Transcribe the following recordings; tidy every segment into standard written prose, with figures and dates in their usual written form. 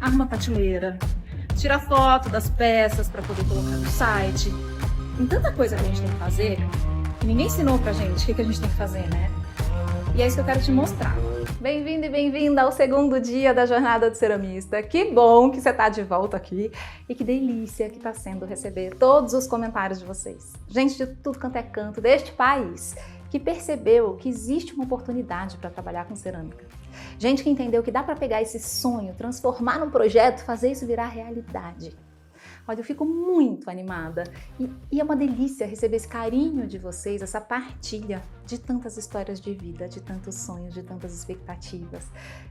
arruma a prateleira, tira foto das peças para poder colocar no site. Tem tanta coisa que a gente tem que fazer que ninguém ensinou pra gente o que a gente tem que fazer, né? E é isso que eu quero te mostrar. Bem-vindo e bem-vinda ao segundo dia da Jornada do Ceramista. Que bom que você está de volta aqui e que delícia que está sendo receber todos os comentários de vocês. Gente de tudo quanto é canto deste país que percebeu que existe uma oportunidade para trabalhar com cerâmica. Gente que entendeu que dá para pegar esse sonho, transformar num projeto, fazer isso virar realidade. Olha, eu fico muito animada e é uma delícia receber esse carinho de vocês, essa partilha de tantas histórias de vida, de tantos sonhos, de tantas expectativas.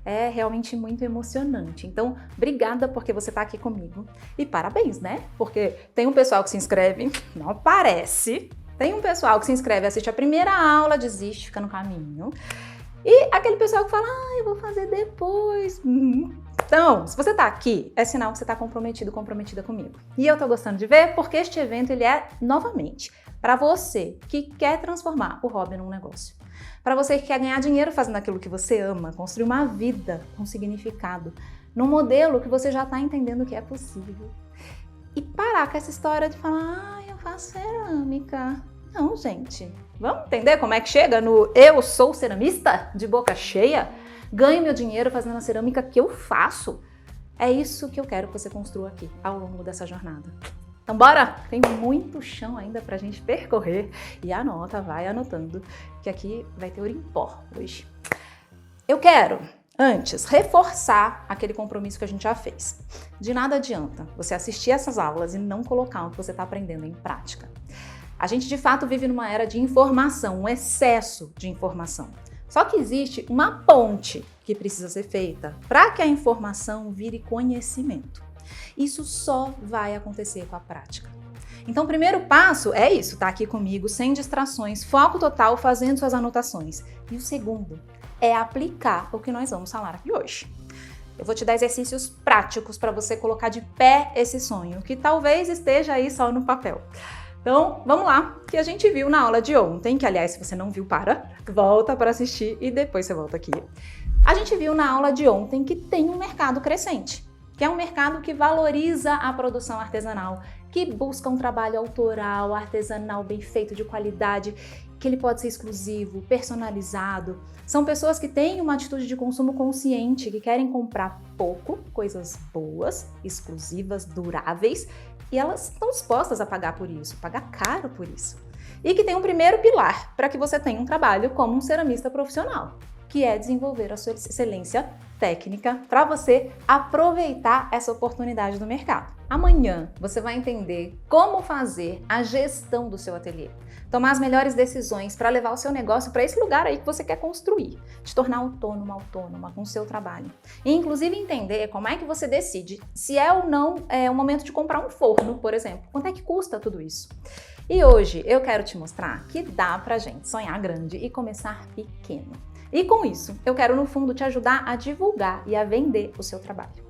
É realmente muito emocionante. Então, obrigada porque você está aqui comigo e parabéns, né? Porque tem um pessoal que se inscreve, não aparece, tem um pessoal que se inscreve, assiste a primeira aula, desiste, fica no caminho. E aquele pessoal que fala, eu vou fazer depois. Então, se você tá aqui, é sinal que você tá comprometido, comprometida comigo. E eu tô gostando de ver porque este evento, ele é, novamente, para você que quer transformar o hobby num negócio. Para você que quer ganhar dinheiro fazendo aquilo que você ama, construir uma vida com significado, num modelo que você já tá entendendo que é possível. E parar com essa história de falar, eu faço cerâmica. Não, gente. Vamos entender como é que chega no eu sou ceramista de boca cheia? Ganho meu dinheiro fazendo a cerâmica que eu faço? É isso que eu quero que você construa aqui ao longo dessa jornada. Então bora! Tem muito chão ainda pra gente percorrer e anota, vai anotando que aqui vai ter ouro em pó hoje. Eu quero, antes, reforçar aquele compromisso que a gente já fez. De nada adianta você assistir essas aulas e não colocar o que você está aprendendo em prática. A gente, de fato, vive numa era de informação, um excesso de informação. Só que existe uma ponte que precisa ser feita para que a informação vire conhecimento. Isso só vai acontecer com a prática. Então, o primeiro passo é isso, tá aqui comigo, sem distrações, foco total, fazendo suas anotações. E o segundo é aplicar o que nós vamos falar aqui hoje. Eu vou te dar exercícios práticos para você colocar de pé esse sonho, que talvez esteja aí só no papel. Então, vamos lá, que a gente viu na aula de ontem, que aliás, se você não viu, volta para assistir e depois você volta aqui. A gente viu na aula de ontem que tem um mercado crescente, que é um mercado que valoriza a produção artesanal, que busca um trabalho autoral, artesanal, bem feito, de qualidade, que ele pode ser exclusivo, personalizado. São pessoas que têm uma atitude de consumo consciente, que querem comprar pouco, coisas boas, exclusivas, duráveis, e elas estão dispostas a pagar por isso, pagar caro por isso. E que tem um primeiro pilar para que você tenha um trabalho como um ceramista profissional, que é desenvolver a sua excelência técnica para você aproveitar essa oportunidade do mercado. Amanhã você vai entender como fazer a gestão do seu ateliê, tomar as melhores decisões para levar o seu negócio para esse lugar aí que você quer construir, te tornar autônomo, autônoma com o seu trabalho. E inclusive entender como é que você decide se é ou não o momento de comprar um forno, por exemplo. Quanto é que custa tudo isso? E hoje eu quero te mostrar que dá pra gente sonhar grande e começar pequeno. E com isso, eu quero no fundo te ajudar a divulgar e a vender o seu trabalho.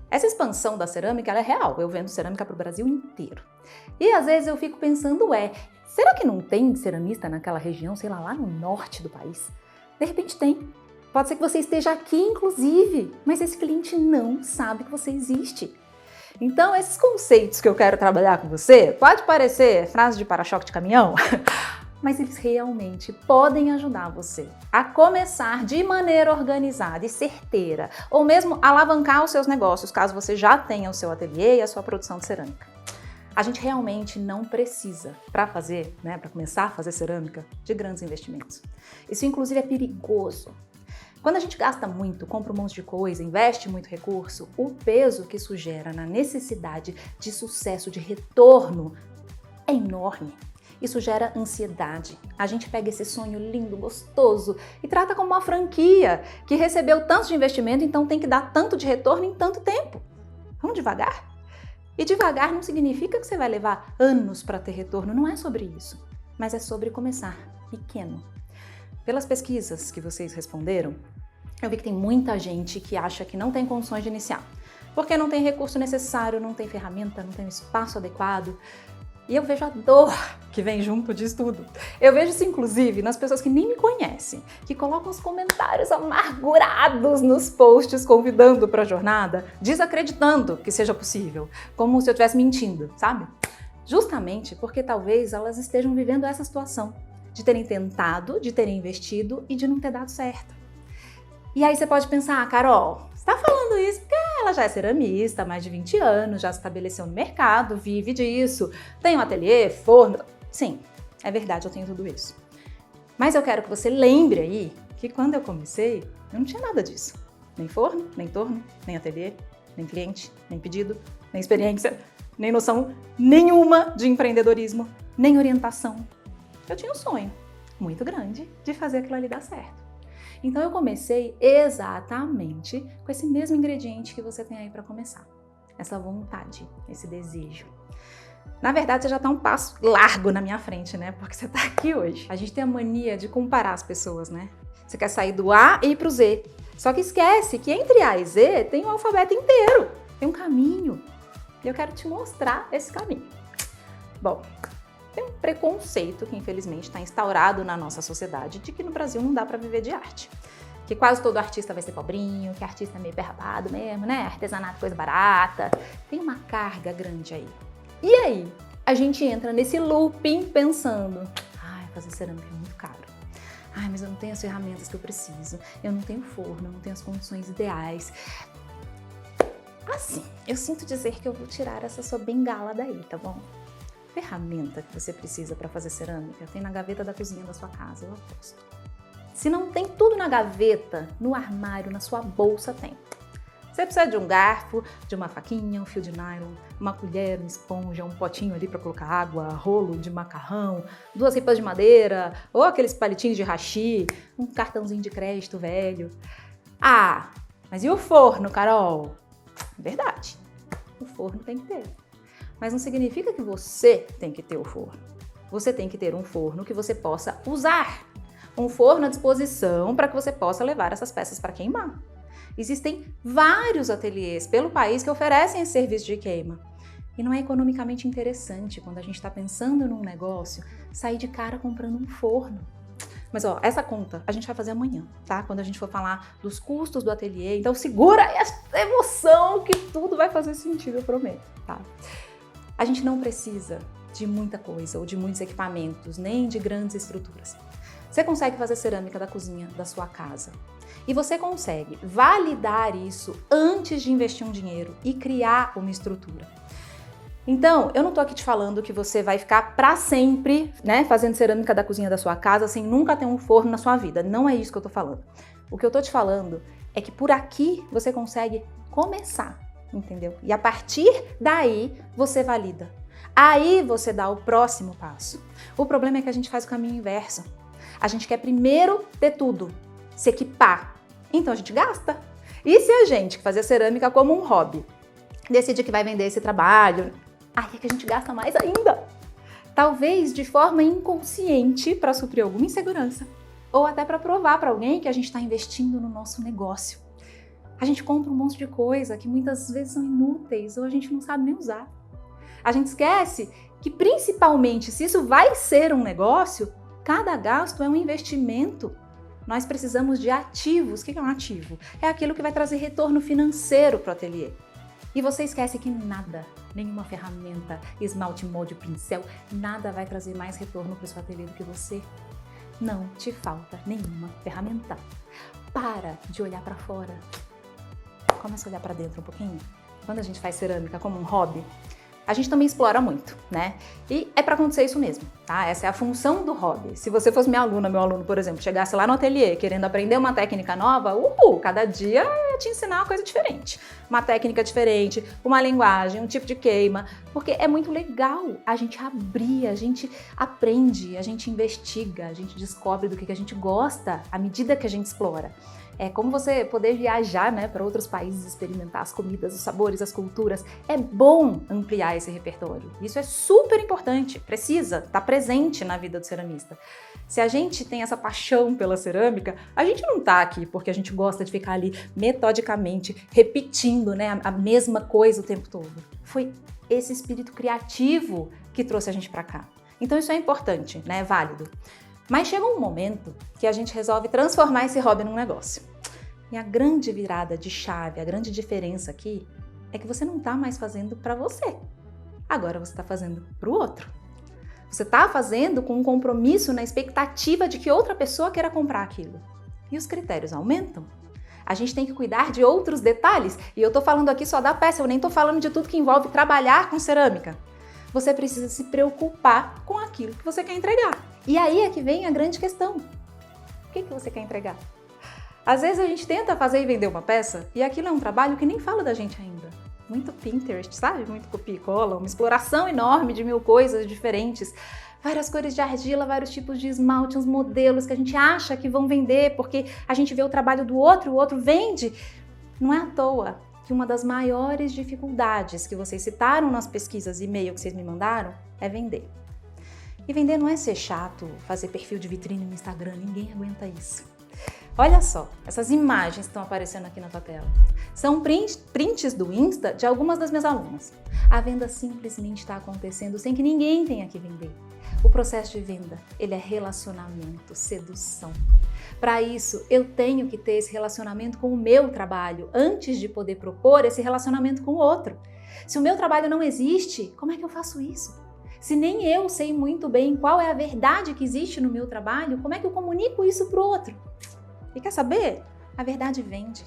Essa expansão da cerâmica, ela é real, eu vendo cerâmica para o Brasil inteiro. E às vezes eu fico pensando, será que não tem ceramista naquela região, sei lá no norte do país? De repente tem. Pode ser que você esteja aqui, inclusive, mas esse cliente não sabe que você existe. Então, esses conceitos que eu quero trabalhar com você, pode parecer frase de para-choque de caminhão, mas eles realmente podem ajudar você a começar de maneira organizada e certeira, ou mesmo alavancar os seus negócios, caso você já tenha o seu ateliê e a sua produção de cerâmica. A gente realmente não precisa, para começar a fazer cerâmica, de grandes investimentos. Isso, inclusive, é perigoso. Quando a gente gasta muito, compra um monte de coisa, investe muito recurso, o peso que isso gera na necessidade de sucesso, de retorno, é enorme. Isso gera ansiedade. A gente pega esse sonho lindo, gostoso e trata como uma franquia que recebeu tanto de investimento, então tem que dar tanto de retorno em tanto tempo. Vamos devagar? E devagar não significa que você vai levar anos para ter retorno, não é sobre isso, mas é sobre começar pequeno. Pelas pesquisas que vocês responderam, eu vi que tem muita gente que acha que não tem condições de iniciar, porque não tem recurso necessário, não tem ferramenta, não tem espaço adequado. E eu vejo a dor que vem junto disso tudo. Eu vejo isso, inclusive, nas pessoas que nem me conhecem, que colocam os comentários amargurados nos posts convidando para a jornada, desacreditando que seja possível, como se eu estivesse mentindo, sabe? Justamente porque talvez elas estejam vivendo essa situação de terem tentado, de terem investido e de não ter dado certo. E aí você pode pensar, Carol, você está falando isso porque ela já é ceramista há mais de 20 anos, já se estabeleceu no mercado, vive disso, tem um ateliê, forno. Sim, é verdade, eu tenho tudo isso. Mas eu quero que você lembre aí que quando eu comecei, eu não tinha nada disso. Nem forno, nem torno, nem ateliê, nem cliente, nem pedido, nem experiência, nem noção nenhuma de empreendedorismo, nem orientação. Eu tinha um sonho muito grande de fazer aquilo ali dar certo. Então eu comecei exatamente com esse mesmo ingrediente que você tem aí para começar. Essa vontade, esse desejo. Na verdade, você já está um passo largo na minha frente, né? Porque você está aqui hoje. A gente tem a mania de comparar as pessoas, né? Você quer sair do A e ir pro Z. Só que esquece que entre A e Z tem um alfabeto inteiro. Tem um caminho. E eu quero te mostrar esse caminho. Bom, tem um preconceito que infelizmente está instaurado na nossa sociedade de que no Brasil não dá para viver de arte. Que quase todo artista vai ser pobrinho, que artista é meio perrapado mesmo, né? Artesanato, coisa barata. Tem uma carga grande aí. E aí, a gente entra nesse looping pensando, fazer cerâmica é muito caro. Mas eu não tenho as ferramentas que eu preciso. Eu não tenho forno, eu não tenho as condições ideais. Assim, eu sinto dizer que eu vou tirar essa sua bengala daí, tá bom? Ferramenta que você precisa para fazer cerâmica tem na gaveta da cozinha da sua casa, eu aposto. Se não tem tudo na gaveta, no armário, na sua bolsa, tem. Você precisa de um garfo, de uma faquinha, um fio de nylon, uma colher, uma esponja, um potinho ali para colocar água, rolo de macarrão, 2 ripas de madeira, ou aqueles palitinhos de hashi, um cartãozinho de crédito velho. Mas e o forno, Carol? Verdade, o forno tem que ter. Mas não significa que você tem que ter o forno. Você tem que ter um forno que você possa usar. Um forno à disposição para que você possa levar essas peças para queimar. Existem vários ateliês pelo país que oferecem esse serviço de queima. E não é economicamente interessante, quando a gente está pensando num negócio, sair de cara comprando um forno. Mas essa conta a gente vai fazer amanhã, tá? Quando a gente for falar dos custos do ateliê. Então segura aí essa emoção que tudo vai fazer sentido, eu prometo, tá? A gente não precisa de muita coisa ou de muitos equipamentos, nem de grandes estruturas. Você consegue fazer cerâmica da cozinha da sua casa. E você consegue validar isso antes de investir um dinheiro e criar uma estrutura. Então, eu não tô aqui te falando que você vai ficar para sempre, né, fazendo cerâmica da cozinha da sua casa sem nunca ter um forno na sua vida. Não é isso que eu tô falando. O que eu tô te falando é que por aqui você consegue começar, entendeu? E a partir daí você valida. Aí você dá o próximo passo. O problema é que a gente faz o caminho inverso. A gente quer primeiro ter tudo, se equipar. Então a gente gasta. E se a gente que fazia cerâmica como um hobby decide que vai vender esse trabalho, aí é que a gente gasta mais ainda. Talvez de forma inconsciente para suprir alguma insegurança. Ou até para provar para alguém que a gente está investindo no nosso negócio. A gente compra um monte de coisa que muitas vezes são inúteis ou a gente não sabe nem usar. A gente esquece que principalmente se isso vai ser um negócio, cada gasto é um investimento. Nós precisamos de ativos. O que é um ativo? É aquilo que vai trazer retorno financeiro para o ateliê. E você esquece que nada, nenhuma ferramenta, esmalte, molde, pincel, nada vai trazer mais retorno para o seu ateliê do que você. Não te falta nenhuma ferramenta. Para de olhar para fora. Começa a olhar para dentro um pouquinho. Quando a gente faz cerâmica como um hobby, a gente também explora muito, né? E é para acontecer isso mesmo, tá? Essa é a função do hobby. Se você fosse minha aluna, meu aluno, por exemplo, chegasse lá no ateliê querendo aprender uma técnica nova, cada dia eu ia te ensinar uma coisa diferente. Uma técnica diferente, uma linguagem, um tipo de queima, porque é muito legal a gente abrir, a gente aprende, a gente investiga, a gente descobre do que a gente gosta à medida que a gente explora. É como você poder viajar, né, para outros países, experimentar as comidas, os sabores, as culturas. É bom ampliar esse repertório. Isso é super importante, precisa estar presente na vida do ceramista. Se a gente tem essa paixão pela cerâmica, a gente não está aqui porque a gente gosta de ficar ali metodicamente repetindo, né, a mesma coisa o tempo todo. Foi esse espírito criativo que trouxe a gente para cá. Então isso é importante, né? É válido. Mas chega um momento que a gente resolve transformar esse hobby num negócio. E a grande virada de chave, a grande diferença aqui é que você não está mais fazendo para você. Agora você está fazendo para o outro. Você está fazendo com um compromisso na expectativa de que outra pessoa queira comprar aquilo. E os critérios aumentam. A gente tem que cuidar de outros detalhes. E eu tô falando aqui só da peça, eu nem tô falando de tudo que envolve trabalhar com cerâmica. Você precisa se preocupar com aquilo que você quer entregar. E aí é que vem a grande questão. O que você quer entregar? Às vezes a gente tenta fazer e vender uma peça e aquilo é um trabalho que nem fala da gente ainda. Muito Pinterest, sabe? Muito copia e cola, uma exploração enorme de 1000 coisas diferentes. Várias cores de argila, vários tipos de esmalte, uns modelos que a gente acha que vão vender porque a gente vê o trabalho do outro, o outro vende. Não é à toa que uma das maiores dificuldades que vocês citaram nas pesquisas e e-mail que vocês me mandaram é vender. E vender não é ser chato, fazer perfil de vitrine no Instagram, ninguém aguenta isso. Olha só, essas imagens que estão aparecendo aqui na tua tela. São prints do Insta de algumas das minhas alunas. A venda simplesmente está acontecendo sem que ninguém tenha que vender. O processo de venda, ele é relacionamento, sedução. Para isso, eu tenho que ter esse relacionamento com o meu trabalho antes de poder propor esse relacionamento com o outro. Se o meu trabalho não existe, como é que eu faço isso? Se nem eu sei muito bem qual é a verdade que existe no meu trabalho, como é que eu comunico isso para o outro? E quer saber? A verdade vende.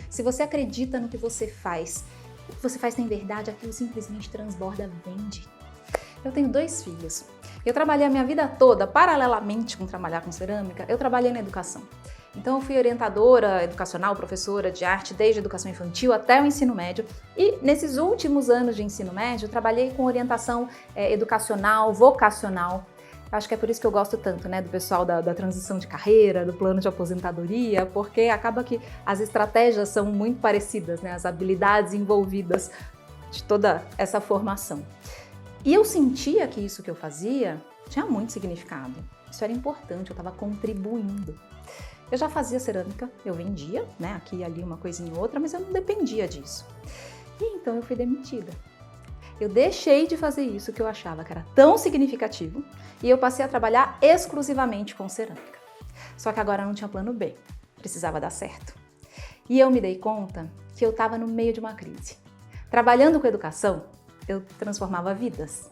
Se você acredita no que você faz, o que você faz tem verdade, aquilo simplesmente transborda, vende. Eu tenho 2 filhos. Eu trabalhei a minha vida toda, paralelamente com trabalhar com cerâmica, eu trabalhei na educação. Então eu fui orientadora educacional, professora de arte, desde a educação infantil até o ensino médio. E nesses últimos anos de ensino médio, eu trabalhei com orientação educacional, vocacional. Acho que é por isso que eu gosto tanto, né, do pessoal da transição de carreira, do plano de aposentadoria, porque acaba que as estratégias são muito parecidas, né, as habilidades envolvidas de toda essa formação. E eu sentia que isso que eu fazia tinha muito significado. Isso era importante, eu estava contribuindo. Eu já fazia cerâmica, eu vendia, né, aqui e ali uma coisinha ou outra, mas eu não dependia disso. E então eu fui demitida. Eu deixei de fazer isso que eu achava que era tão significativo e eu passei a trabalhar exclusivamente com cerâmica. Só que agora não tinha plano B, precisava dar certo. E eu me dei conta que eu estava no meio de uma crise. Trabalhando com educação, eu transformava vidas.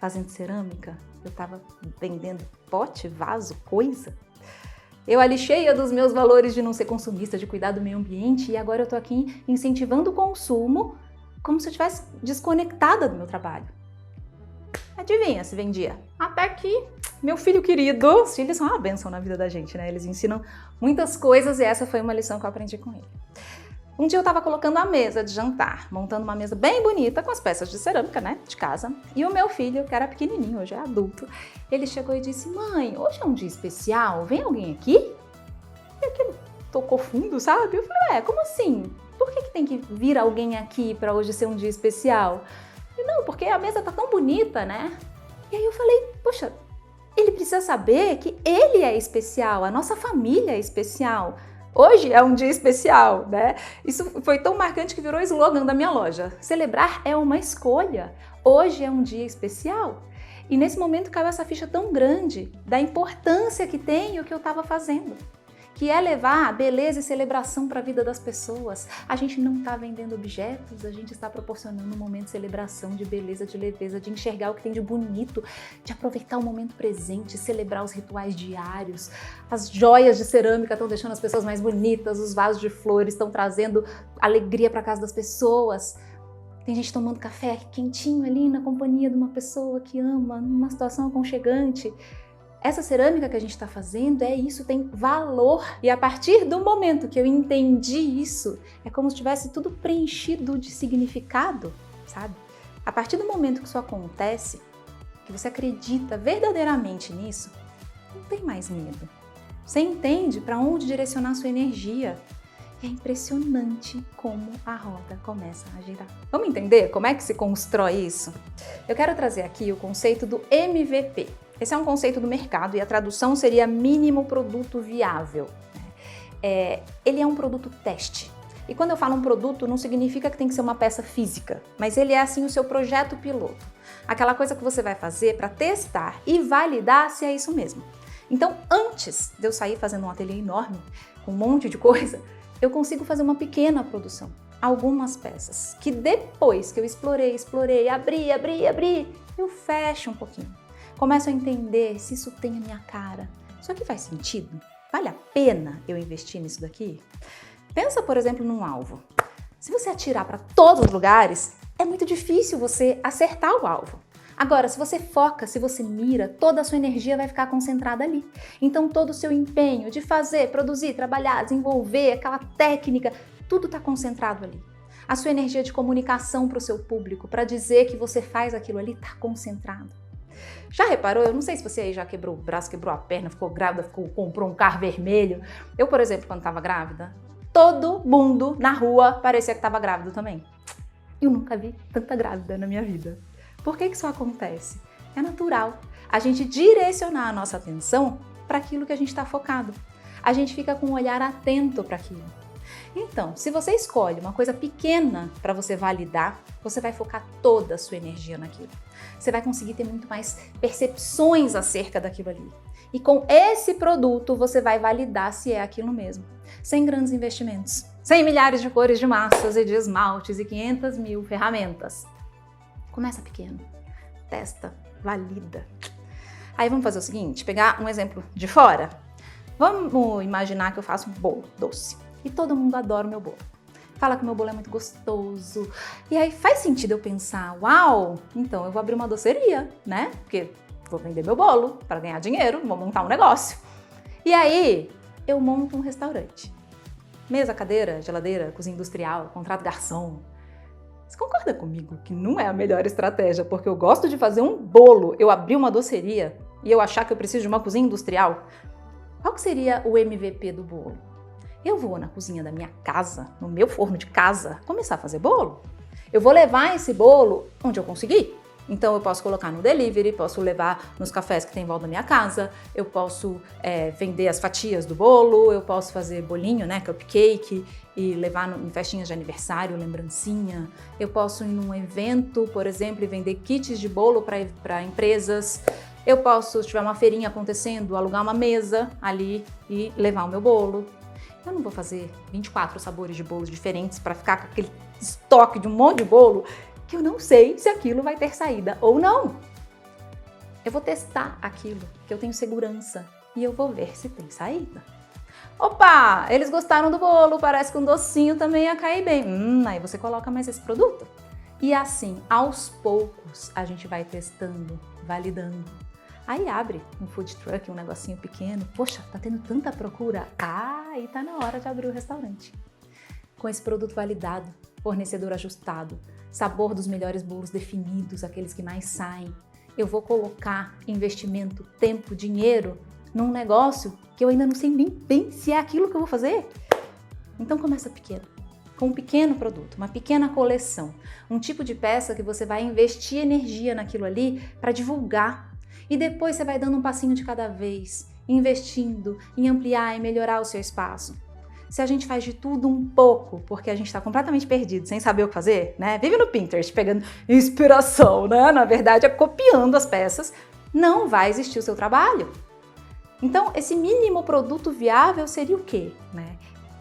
Fazendo cerâmica, eu estava vendendo pote, vaso, coisa. Eu ali cheia dos meus valores de não ser consumista, de cuidar do meio ambiente, e agora eu estou aqui incentivando o consumo como se eu estivesse desconectada do meu trabalho. Adivinha se vendia? Até que meu filho querido, os filhos são uma bênção na vida da gente, né? Eles ensinam muitas coisas e essa foi uma lição que eu aprendi com ele. Um dia eu estava colocando a mesa de jantar, montando uma mesa bem bonita com as peças de cerâmica, né, de casa. E o meu filho, que era pequenininho, hoje é adulto, ele chegou e disse: "Mãe, hoje é um dia especial, vem alguém aqui?" E aquilo tocou fundo, sabe? Eu falei: como assim? Por que tem que vir alguém aqui para hoje ser um dia especial? E não, porque a mesa tá tão bonita, né? E aí eu falei: poxa, ele precisa saber que ele é especial, a nossa família é especial. Hoje é um dia especial, né? Isso foi tão marcante que virou slogan da minha loja. Celebrar é uma escolha. Hoje é um dia especial. E nesse momento caiu essa ficha tão grande da importância que tem o que eu estava fazendo, que é levar beleza e celebração para a vida das pessoas. A gente não está vendendo objetos, a gente está proporcionando um momento de celebração, de beleza, de leveza, de enxergar o que tem de bonito, de aproveitar o momento presente, celebrar os rituais diários. As joias de cerâmica estão deixando as pessoas mais bonitas, os vasos de flores estão trazendo alegria para casa das pessoas. Tem gente tomando café quentinho ali na companhia de uma pessoa que ama, numa situação aconchegante. Essa cerâmica que a gente está fazendo é isso, tem valor. E a partir do momento que eu entendi isso, é como se tivesse tudo preenchido de significado, sabe? A partir do momento que isso acontece, que você acredita verdadeiramente nisso, não tem mais medo. Você entende para onde direcionar a sua energia. E é impressionante como a roda começa a girar. Vamos entender como é que se constrói isso? Eu quero trazer aqui o conceito do MVP. Esse é um conceito do mercado e a tradução seria mínimo produto viável. Ele é um produto teste. E quando eu falo um produto, não significa que tem que ser uma peça física, mas ele é assim o seu projeto piloto. Aquela coisa que você vai fazer para testar e validar se é isso mesmo. Então, antes de eu sair fazendo um ateliê enorme, com um monte de coisa, eu consigo fazer uma pequena produção. Algumas peças, que depois que eu explorei, abri, eu fecho um pouquinho. Começo a entender se isso tem a minha cara. Isso aqui faz sentido? Vale a pena eu investir nisso daqui? Pensa, por exemplo, num alvo. Se você atirar para todos os lugares, é muito difícil você acertar o alvo. Agora, se você foca, se você mira, toda a sua energia vai ficar concentrada ali. Então, todo o seu empenho de fazer, produzir, trabalhar, desenvolver, aquela técnica, tudo está concentrado ali. A sua energia de comunicação para o seu público, para dizer que você faz aquilo ali, está concentrado. Já reparou? Eu não sei se você aí já quebrou o braço, quebrou a perna, ficou grávida, comprou um carro vermelho. Eu, por exemplo, quando estava grávida, todo mundo na rua parecia que estava grávido também. Eu nunca vi tanta grávida na minha vida. Por que isso acontece? É natural a gente direcionar a nossa atenção para aquilo que a gente está focado. A gente fica com um olhar atento para aquilo. Então, se você escolhe uma coisa pequena para você validar, você vai focar toda a sua energia naquilo. Você vai conseguir ter muito mais percepções acerca daquilo ali. E com esse produto, você vai validar se é aquilo mesmo. Sem grandes investimentos. Sem milhares de cores de massas e de esmaltes e 500 mil ferramentas. Começa pequeno. Testa. Valida. Aí vamos fazer o seguinte, pegar um exemplo de fora. Vamos imaginar que eu faço um bolo doce. E todo mundo adora o meu bolo. Fala que o meu bolo é muito gostoso. E aí faz sentido eu pensar, uau, então eu vou abrir uma doceria, né? Porque vou vender meu bolo para ganhar dinheiro, vou montar um negócio. E aí eu monto um restaurante. Mesa, cadeira, geladeira, cozinha industrial, contrato garçom. Você concorda comigo que não é a melhor estratégia? Porque eu gosto de fazer um bolo, eu abrir uma doceria e eu achar que eu preciso de uma cozinha industrial. Qual que seria o MVP do bolo? Eu vou na cozinha da minha casa, no meu forno de casa, começar a fazer bolo. Eu vou levar esse bolo onde eu conseguir. Então eu posso colocar no delivery, posso levar nos cafés que tem em volta da minha casa, eu posso vender as fatias do bolo, eu posso fazer bolinho, né, cupcake, e levar em festinhas de aniversário, lembrancinha. Eu posso ir num evento, por exemplo, e vender kits de bolo para empresas. Eu posso, se tiver uma feirinha acontecendo, alugar uma mesa ali e levar o meu bolo. Eu não vou fazer 24 sabores de bolos diferentes para ficar com aquele estoque de um monte de bolo que eu não sei se aquilo vai ter saída ou não. Eu vou testar aquilo que eu tenho segurança e eu vou ver se tem saída. Opa, eles gostaram do bolo, parece que um docinho também ia cair bem. Aí você coloca mais esse produto. E assim, aos poucos, a gente vai testando, validando. Aí abre um food truck, um negocinho pequeno. Poxa, tá tendo tanta procura. E tá na hora de abrir o restaurante. Com esse produto validado, fornecedor ajustado, sabor dos melhores bolos definidos, aqueles que mais saem. Eu vou colocar investimento, tempo, dinheiro num negócio que eu ainda não sei nem bem se é aquilo que eu vou fazer. Então começa pequeno. Com um pequeno produto, uma pequena coleção. Um tipo de peça que você vai investir energia naquilo ali para divulgar. E depois você vai dando um passinho de cada vez, investindo em ampliar e melhorar o seu espaço. Se a gente faz de tudo um pouco, porque a gente está completamente perdido, sem saber o que fazer, né? Vive no Pinterest pegando inspiração, né? Na verdade é copiando as peças, não vai existir o seu trabalho. Então esse mínimo produto viável seria o quê? Né?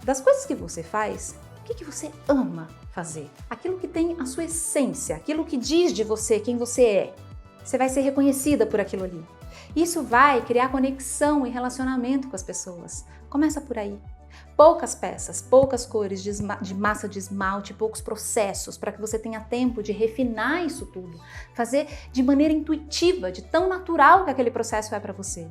Das coisas que você faz, o que você ama fazer? Aquilo que tem a sua essência, aquilo que diz de você quem você é. Você vai ser reconhecida por aquilo ali. Isso vai criar conexão e relacionamento com as pessoas. Começa por aí. Poucas peças, poucas cores de massa de esmalte, poucos processos para que você tenha tempo de refinar isso tudo. Fazer de maneira intuitiva, de tão natural que aquele processo é para você.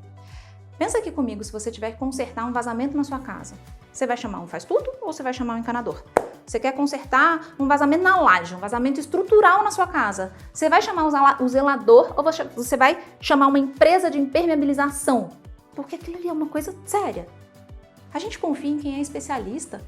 Pensa aqui comigo, se você tiver que consertar um vazamento na sua casa. Você vai chamar um faz-tudo ou você vai chamar um encanador? Você quer consertar um vazamento na laje, um vazamento estrutural na sua casa. Você vai chamar o zelador ou você vai chamar uma empresa de impermeabilização? Porque aquilo ali é uma coisa séria. A gente confia em quem é especialista.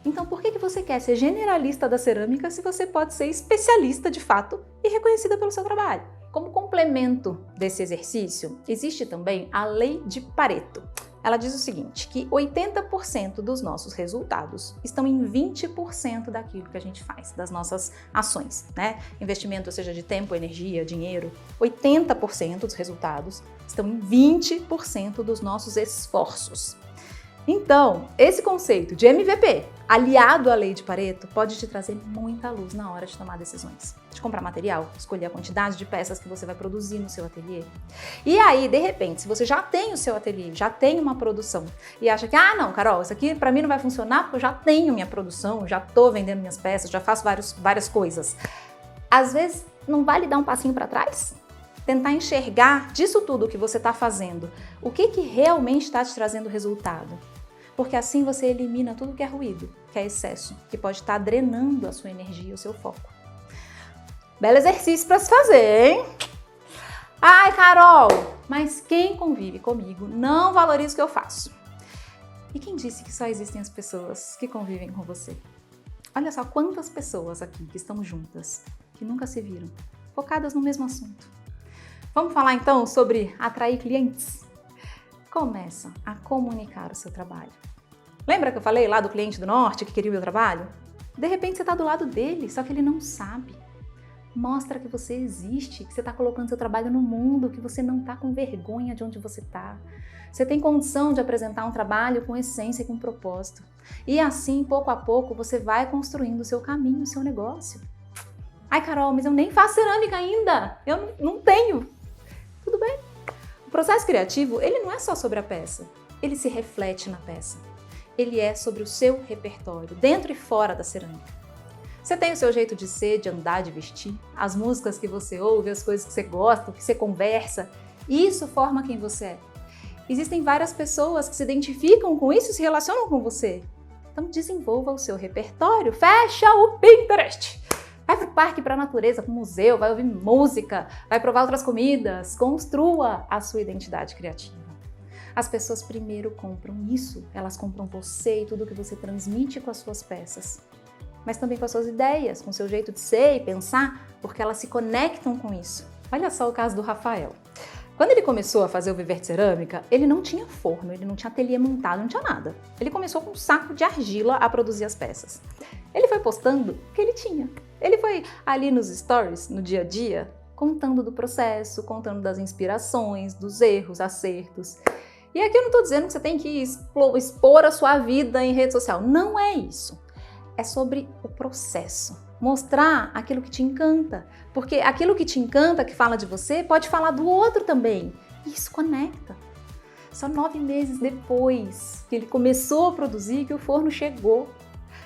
Então por que você quer ser generalista da cerâmica se você pode ser especialista de fato e reconhecida pelo seu trabalho? Como complemento desse exercício, existe também a lei de Pareto. ela diz o seguinte, que 80% dos nossos resultados estão em 20% daquilo que a gente faz, das nossas ações, né? Investimento, seja de tempo, energia, dinheiro, 80% dos resultados estão em 20% dos nossos esforços. Então, esse conceito de MVP, aliado à lei de Pareto, pode te trazer muita luz na hora de tomar decisões. De comprar material, escolher a quantidade de peças que você vai produzir no seu ateliê. E aí, de repente, se você já tem o seu ateliê, já tem uma produção, e acha que, não, Carol, isso aqui pra mim não vai funcionar porque eu já tenho minha produção, já tô vendendo minhas peças, já faço várias coisas. Às vezes, não vale dar um passinho para trás? Tentar enxergar disso tudo que você está fazendo, o que realmente está te trazendo resultado. Porque assim você elimina tudo que é ruído, que é excesso, que pode estar drenando a sua energia, o seu foco. Belo exercício para se fazer, hein? Ai, Carol, mas quem convive comigo não valoriza o que eu faço. E quem disse que só existem as pessoas que convivem com você? Olha só quantas pessoas aqui que estão juntas, que nunca se viram, focadas no mesmo assunto. Vamos falar então sobre atrair clientes? Começa a comunicar o seu trabalho. Lembra que eu falei lá do cliente do norte que queria o meu trabalho? De repente você está do lado dele, só que ele não sabe. Mostra que você existe, que você está colocando seu trabalho no mundo, que você não está com vergonha de onde você está. Você tem condição de apresentar um trabalho com essência e com propósito. E assim, pouco a pouco, você vai construindo o seu caminho, o seu negócio. Ai, Carol, mas eu nem faço cerâmica ainda. Eu não tenho. Tudo bem. O processo criativo, ele não é só sobre a peça, ele se reflete na peça. Ele é sobre o seu repertório, dentro e fora da cerâmica. Você tem o seu jeito de ser, de andar, de vestir, as músicas que você ouve, as coisas que você gosta, o que você conversa, isso forma quem você é. Existem várias pessoas que se identificam com isso e se relacionam com você. Então desenvolva o seu repertório, fecha o Pinterest! Vai para o parque, para a natureza, para o museu, vai ouvir música, vai provar outras comidas, construa a sua identidade criativa. As pessoas primeiro compram isso, elas compram você e tudo que você transmite com as suas peças, mas também com as suas ideias, com o seu jeito de ser e pensar, porque elas se conectam com isso. Olha só o caso do Rafael. Quando ele começou a fazer o Viver de Cerâmica, ele não tinha forno, ele não tinha ateliê montado, não tinha nada. Ele começou com um saco de argila a produzir as peças. Ele foi postando o que ele tinha. Ele foi ali nos stories, no dia a dia, contando do processo, contando das inspirações, dos erros, acertos. E aqui eu não estou dizendo que você tem que expor a sua vida em rede social. Não é isso. É sobre o processo. Mostrar aquilo que te encanta. Porque aquilo que te encanta, que fala de você, pode falar do outro também. E isso conecta. Só 9 meses depois que ele começou a produzir, que o forno chegou.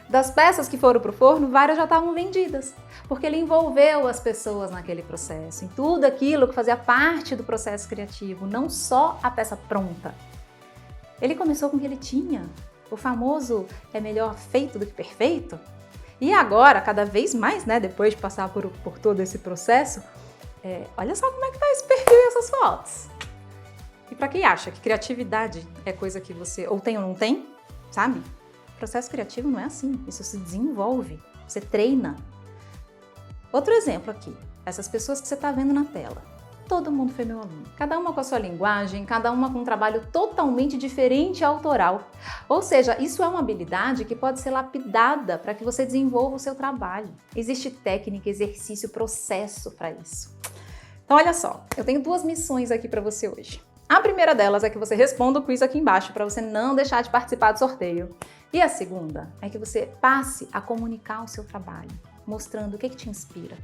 Das peças que foram para o forno, várias já estavam vendidas. Porque ele envolveu as pessoas naquele processo, em tudo aquilo que fazia parte do processo criativo, não só a peça pronta. Ele começou com o que ele tinha. O famoso é melhor feito do que perfeito. E agora, cada vez mais, né, depois de passar por todo esse processo, olha só como é que tá esse perfil e essas fotos. E para quem acha que criatividade é coisa que você ou tem ou não tem, sabe? O processo criativo não é assim, isso se desenvolve, você treina. Outro exemplo aqui, essas pessoas que você está vendo na tela. Todo mundo foi meu aluno. Cada uma com a sua linguagem, cada uma com um trabalho totalmente diferente e autoral. Ou seja, isso é uma habilidade que pode ser lapidada para que você desenvolva o seu trabalho. Existe técnica, exercício, processo para isso. Então olha só, eu tenho 2 missões aqui para você hoje. A primeira delas é que você responda o quiz aqui embaixo para você não deixar de participar do sorteio. E a segunda é que você passe a comunicar o seu trabalho, mostrando o que te inspira,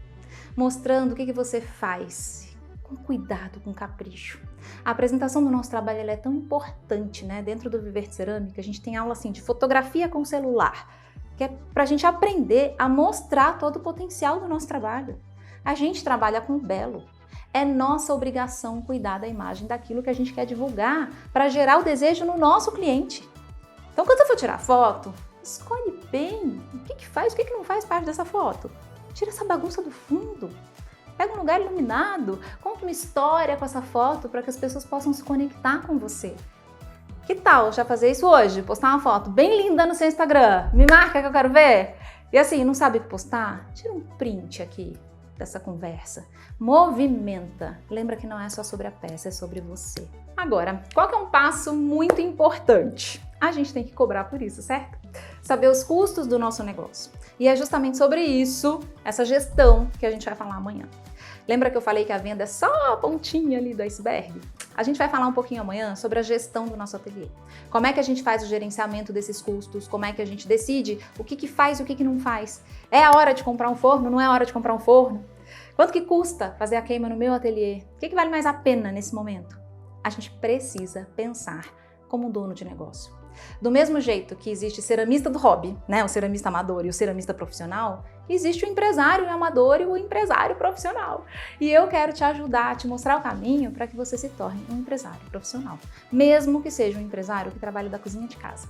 mostrando o que você faz, com cuidado, com capricho. A apresentação do nosso trabalho ela é tão importante, né? Dentro do Viver de Cerâmica, a gente tem aula assim de fotografia com celular, que é para a gente aprender a mostrar todo o potencial do nosso trabalho. A gente trabalha com o belo. É nossa obrigação cuidar da imagem daquilo que a gente quer divulgar para gerar o desejo no nosso cliente. Então, quando você for tirar foto, escolhe bem o que faz, o que não faz parte dessa foto. Tira essa bagunça do fundo. Pega um lugar iluminado, conta uma história com essa foto para que as pessoas possam se conectar com você. Que tal já fazer isso hoje? Postar uma foto bem linda no seu Instagram. Me marca que eu quero ver. E assim, não sabe o que postar? Tira um print aqui. essa conversa, movimenta. Lembra que não é só sobre a peça, é sobre você. Agora, qual que é um passo muito importante? A gente tem que cobrar por isso, certo? Saber os custos do nosso negócio. E é justamente sobre isso, essa gestão, que a gente vai falar amanhã. Lembra que eu falei que a venda é só a pontinha ali do iceberg? A gente vai falar um pouquinho amanhã sobre a gestão do nosso ateliê. Como é que a gente faz o gerenciamento desses custos, como é que a gente decide o que faz e o que não faz. É a hora de comprar um forno? Não é a hora de comprar um forno? Quanto que custa fazer a queima no meu ateliê? O que vale mais a pena nesse momento? A gente precisa pensar como um dono de negócio. Do mesmo jeito que existe ceramista do hobby, né, o ceramista amador e o ceramista profissional, existe o empresário amador e o empresário profissional. E eu quero te ajudar, te mostrar o caminho para que você se torne um empresário profissional. Mesmo que seja um empresário que trabalhe da cozinha de casa.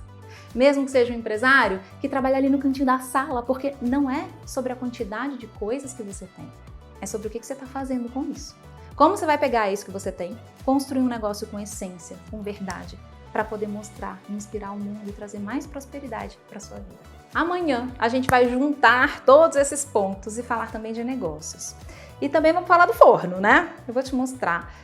Mesmo que seja um empresário que trabalhe ali no cantinho da sala, porque não é sobre a quantidade de coisas que você tem, é sobre o que você está fazendo com isso. Como você vai pegar isso que você tem, construir um negócio com essência, com verdade, para poder mostrar, inspirar o mundo e trazer mais prosperidade para sua vida. Amanhã a gente vai juntar todos esses pontos e falar também de negócios. E também vamos falar do forno, né? Eu vou te mostrar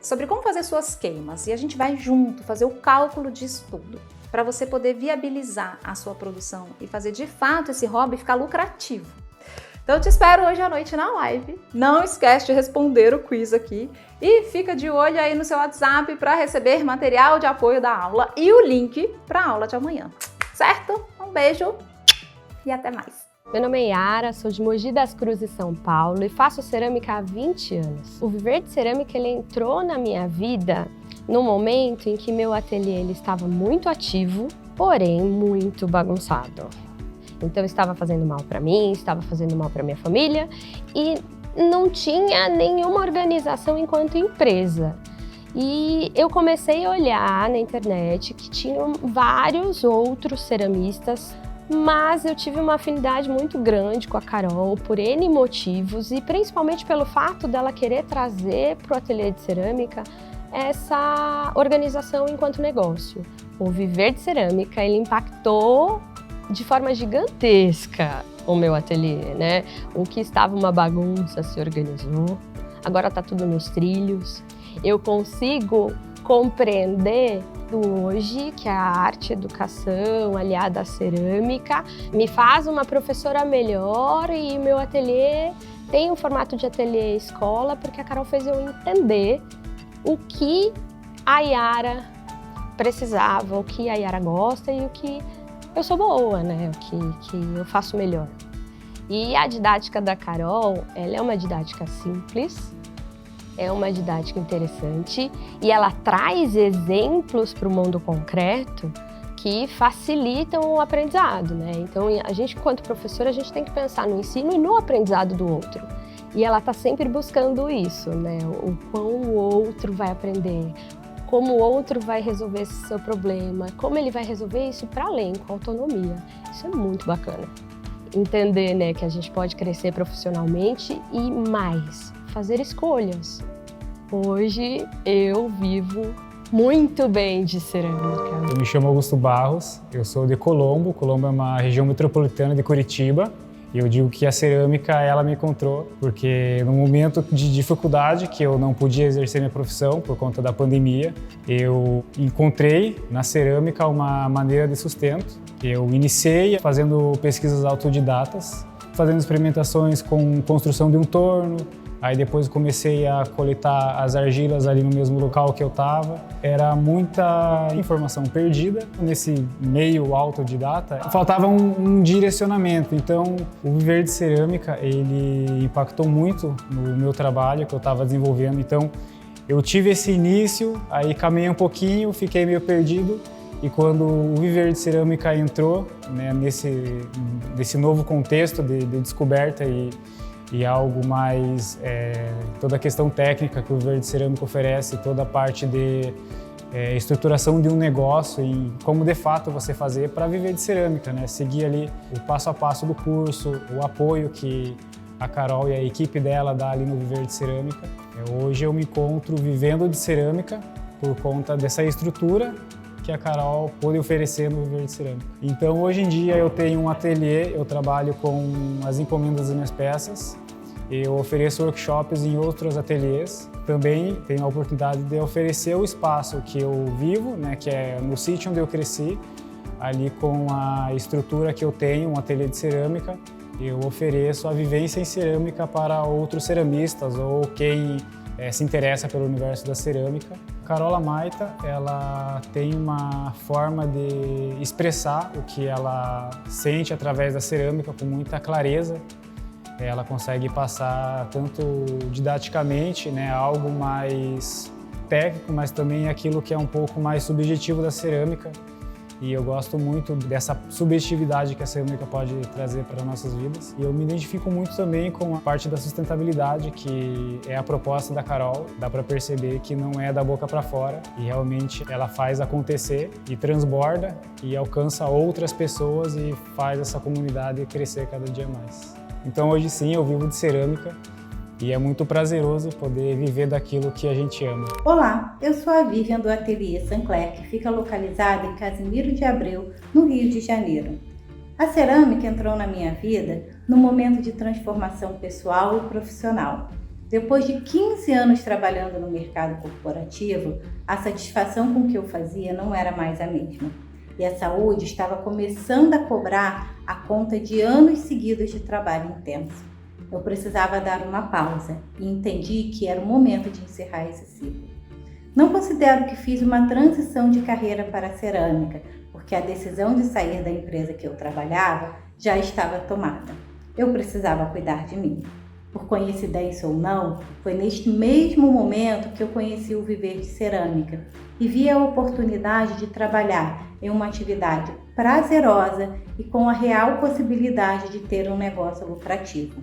sobre como fazer suas queimas e a gente vai junto fazer o cálculo disso tudo para você poder viabilizar a sua produção e fazer de fato esse hobby ficar lucrativo. Então eu te espero hoje à noite na live. Não esquece de responder o quiz aqui e fica de olho aí no seu WhatsApp para receber material de apoio da aula e o link para a aula de amanhã. Certo? Um beijo e até mais. Meu nome é Yara, sou de Mogi das Cruzes, São Paulo e faço cerâmica há 20 anos. O Viver de Cerâmica ele entrou na minha vida no momento em que meu ateliê ele estava muito ativo, porém muito bagunçado. Então estava fazendo mal para mim, estava fazendo mal para minha família e não tinha nenhuma organização enquanto empresa. E eu comecei a olhar na internet que tinham vários outros ceramistas, mas eu tive uma afinidade muito grande com a Carol por N motivos e principalmente pelo fato dela querer trazer para o ateliê de cerâmica essa organização enquanto negócio. O Viver de Cerâmica, ele impactou de forma gigantesca o meu ateliê, né? O que estava uma bagunça se organizou, agora está tudo nos trilhos. Eu consigo compreender hoje que a arte e a educação aliada à cerâmica me faz uma professora melhor e meu ateliê tem um formato de ateliê escola porque a Carol fez eu entender o que a Yara precisava, o que a Yara gosta e o que eu sou boa, né? O que eu faço melhor. E a didática da Carol, ela é uma didática simples, é uma didática interessante e ela traz exemplos para o mundo concreto que facilitam o aprendizado, né? Então, a gente, enquanto professora, a gente tem que pensar no ensino e no aprendizado do outro. E ela está sempre buscando isso, né? O quão o outro vai aprender, como o outro vai resolver esse seu problema, como ele vai resolver isso para além, com autonomia. Isso é muito bacana. Entender, né, que a gente pode crescer profissionalmente e mais, fazer escolhas. Hoje eu vivo muito bem de cerâmica. Eu me chamo Augusto Barros, eu sou de Colombo. Colombo é uma região metropolitana de Curitiba. E eu digo que a cerâmica, ela me encontrou, porque no momento de dificuldade, que eu não podia exercer minha profissão por conta da pandemia, eu encontrei na cerâmica uma maneira de sustento. Eu iniciei fazendo pesquisas autodidatas, fazendo experimentações com construção de um torno. Aí depois comecei a coletar as argilas ali no mesmo local que eu estava. Era muita informação perdida nesse meio autodidata. Faltava um direcionamento. Então, o Viver de Cerâmica, ele impactou muito no meu trabalho que eu estava desenvolvendo. Então, eu tive esse início, aí caminhei um pouquinho, fiquei meio perdido. E quando o Viver de Cerâmica entrou, né, nesse novo contexto de descoberta e algo mais, toda a questão técnica que o Viver de Cerâmica oferece, toda a parte de estruturação de um negócio e como de fato você fazer para viver de cerâmica, né? Seguir ali o passo a passo do curso, o apoio que a Carol e a equipe dela dá ali no Viver de Cerâmica. Hoje eu me encontro vivendo de cerâmica por conta dessa estrutura que a Carol pôde oferecer no Viver de Cerâmica. Então, hoje em dia, eu tenho um ateliê, eu trabalho com as encomendas das minhas peças. Eu ofereço workshops em outros ateliês. Também tenho a oportunidade de oferecer o espaço que eu vivo, né, que é no sítio onde eu cresci, ali com a estrutura que eu tenho, um ateliê de cerâmica. Eu ofereço a vivência em cerâmica para outros ceramistas ou quem se interessa pelo universo da cerâmica. Carola Maita, ela tem uma forma de expressar o que ela sente através da cerâmica com muita clareza. Ela consegue passar tanto didaticamente, né, algo mais técnico, mas também aquilo que é um pouco mais subjetivo da cerâmica. E eu gosto muito dessa subjetividade que a cerâmica pode trazer para nossas vidas. E eu me identifico muito também com a parte da sustentabilidade, que é a proposta da Carol. Dá para perceber que não é da boca para fora e realmente ela faz acontecer e transborda e alcança outras pessoas e faz essa comunidade crescer cada dia mais. Então hoje sim eu vivo de cerâmica. E é muito prazeroso poder viver daquilo que a gente ama. Olá, eu sou a Vivian do Ateliê Sancler, que fica localizado em Casimiro de Abreu, no Rio de Janeiro. A cerâmica entrou na minha vida num momento de transformação pessoal e profissional. Depois de 15 anos trabalhando no mercado corporativo, a satisfação com o que eu fazia não era mais a mesma. E a saúde estava começando a cobrar a conta de anos seguidos de trabalho intenso. Eu precisava dar uma pausa e entendi que era o momento de encerrar esse ciclo. Não considero que fiz uma transição de carreira para a cerâmica, porque a decisão de sair da empresa que eu trabalhava já estava tomada. Eu precisava cuidar de mim. Por coincidência ou não, foi neste mesmo momento que eu conheci o Viver de Cerâmica e vi a oportunidade de trabalhar em uma atividade prazerosa e com a real possibilidade de ter um negócio lucrativo.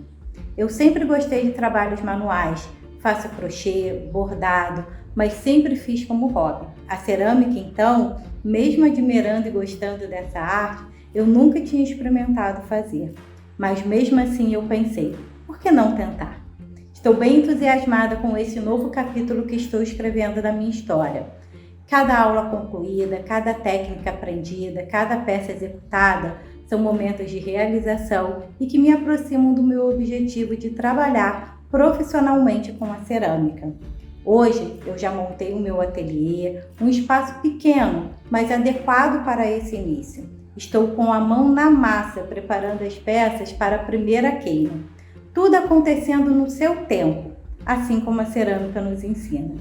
Eu sempre gostei de trabalhos manuais, faço crochê, bordado, mas sempre fiz como hobby. A cerâmica, então, mesmo admirando e gostando dessa arte, eu nunca tinha experimentado fazer. Mas mesmo assim eu pensei, por que não tentar? Estou bem entusiasmada com esse novo capítulo que estou escrevendo da minha história. Cada aula concluída, cada técnica aprendida, cada peça executada são momentos de realização e que me aproximam do meu objetivo de trabalhar profissionalmente com a cerâmica. Hoje eu já montei o meu ateliê, um espaço pequeno, mas adequado para esse início. Estou com a mão na massa, preparando as peças para a primeira queima. Tudo acontecendo no seu tempo, assim como a cerâmica nos ensina.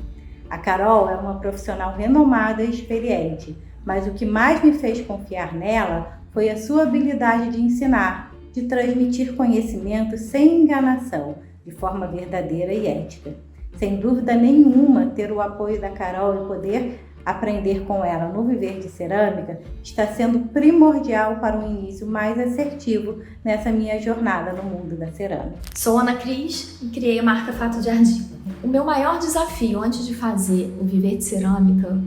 A Carol é uma profissional renomada e experiente, mas o que mais me fez confiar nela foi a sua habilidade de ensinar, de transmitir conhecimento sem enganação, de forma verdadeira e ética. Sem dúvida nenhuma, ter o apoio da Carol e poder aprender com ela no Viver de Cerâmica está sendo primordial para um início mais assertivo nessa minha jornada no mundo da cerâmica. Sou Ana Cris e criei a marca Fato de Argila. O meu maior desafio antes de fazer o Viver de Cerâmica